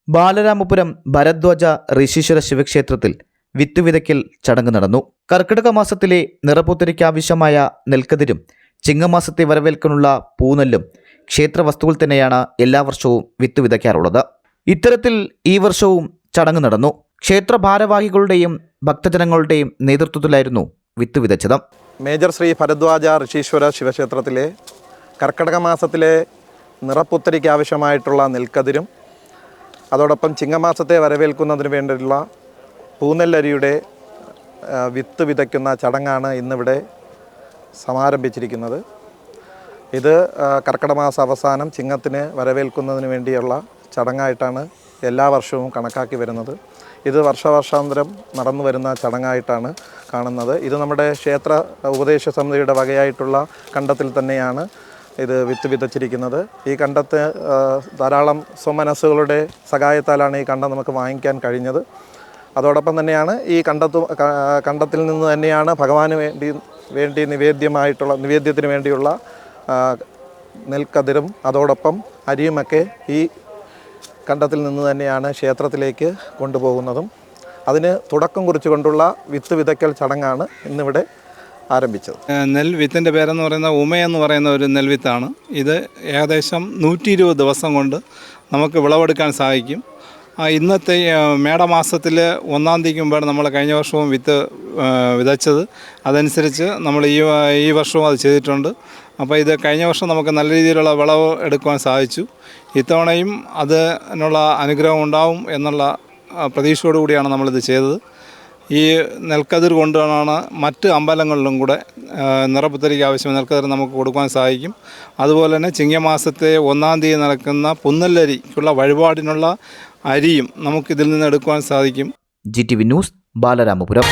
ബാലരാമപുരം ഭരദ്വാജ ഋഷീശ്വര ശിവക്ഷേത്രത്തിൽ വിത്തുവിതയ്ക്കൽ ചടങ്ങ് നടന്നു. കർക്കിടക മാസത്തിലെ നിറപുത്തരിക്കാവശ്യമായ നെൽക്കതിരും ചിങ്ങമാസത്തെ വരവേൽക്കാനുള്ള പൂനെല്ലും ക്ഷേത്രവസ്തുക്കൾ തന്നെയാണ് എല്ലാ വർഷവും വിത്തുവിതയ്ക്കാറുള്ളത്. ഇത്തരത്തിൽ ഈ വർഷവും ചടങ്ങ് നടന്നു. ക്ഷേത്ര ഭാരവാഹികളുടെയും ഭക്തജനങ്ങളുടെയും നേതൃത്വത്തിലായിരുന്നു വിത്തുവിതച്ചത്. മേജർ ശ്രീ ഭരദ്വാജ ഋഷീശ്വര ശിവക്ഷേത്രത്തിലെ കർക്കിടക മാസത്തിലെ നിറപ്പുത്തരിക്ക് ആവശ്യമായിട്ടുള്ള നെൽക്കതിരും അതോടൊപ്പം ചിങ്ങമാസത്തെ വരവേൽക്കുന്നതിന് വേണ്ടിയുള്ള പൂനെല്ലരിയുടെ വിത്ത് വിതയ്ക്കുന്ന ചടങ്ങാണ് ഇന്നിവിടെ സമാരംഭിച്ചിരിക്കുന്നത്. ഇത് കർക്കിടക മാസ അവസാനം ചിങ്ങത്തിന് വരവേൽക്കുന്നതിന് വേണ്ടിയുള്ള ചടങ്ങായിട്ടാണ് എല്ലാ വർഷവും കണക്കാക്കി വരുന്നത്. ഇത് വർഷാന്തരം നടന്നു വരുന്ന ചടങ്ങായിട്ടാണ് കാണുന്നത്. ഇത് നമ്മുടെ ക്ഷേത്ര ഉപദേശ സമിതിയുടെ വകയായിട്ടുള്ള കണ്ടത്തിൽ തന്നെയാണ് ഇത് വിത്ത് വിതച്ചിരിക്കുന്നത്. ഈ കണ്ടത്ത് ധാരാളം സ്വമനസ്സുകളുടെ സഹായത്താലാണ് ഈ കണ്ടം നമുക്ക് വാങ്ങിക്കാൻ കഴിഞ്ഞത്. അതോടൊപ്പം തന്നെയാണ് ഈ കണ്ടത്തിൽ നിന്ന് തന്നെയാണ് ഭഗവാന് വേണ്ടി നിവേദ്യത്തിന് വേണ്ടിയുള്ള നെൽക്കതിരും അതോടൊപ്പം അരിയുമൊക്കെ ഈ കണ്ടത്തിൽ നിന്ന് തന്നെയാണ് ക്ഷേത്രത്തിലേക്ക് കൊണ്ടുപോകുന്നതും. അതിന് തുടക്കം കുറിച്ചുകൊണ്ടുള്ള വിത്ത് വിതയ്ക്കൽ ചടങ്ങാണ് ഇന്നിവിടെ ആരംഭിച്ചത്. നെൽവിത്തിൻ്റെ പേരെന്ന് പറയുന്ന ഉമയെന്ന് പറയുന്ന ഒരു നെൽവിത്താണ്. ഇത് ഏകദേശം 120 ദിവസം കൊണ്ട് നമുക്ക് വിളവെടുക്കാൻ സാധിക്കും. ഇന്നത്തെ മേടമാസത്തിൽ 1-ാം തീയതിക്ക് മുമ്പാണ് നമ്മൾ കഴിഞ്ഞ വർഷവും വിത്ത് വിതച്ചത്. അതനുസരിച്ച് നമ്മൾ ഈ വർഷവും അത് ചെയ്തിട്ടുണ്ട്. അപ്പോൾ ഇത് കഴിഞ്ഞ വർഷം നമുക്ക് നല്ല രീതിയിലുള്ള വിളവ് എടുക്കുവാൻ സാധിച്ചു. ഇത്തവണയും അതിനുള്ള അനുഗ്രഹം ഉണ്ടാവും എന്നുള്ള പ്രതീക്ഷയോടു കൂടിയാണ് നമ്മളിത് ചെയ്തത്. ഈ നെൽക്കതിർ കൊണ്ടാണ് മറ്റ് അമ്പലങ്ങളിലും കൂടെ നിറപുത്തരിക്ക് ആവശ്യമായ നെൽക്കതിർ നമുക്ക് കൊടുക്കാൻ സാധിക്കും. അതുപോലെ തന്നെ ചിങ്ങമാസത്തെ 1-ാം തീയതി നടക്കുന്ന പുന്നല്ലരിക്കുള്ള വഴിപാടിനുള്ള അരിയും നമുക്കിതിൽ നിന്ന് എടുക്കുവാൻ സാധിക്കും. GTV news, Balaramapuram.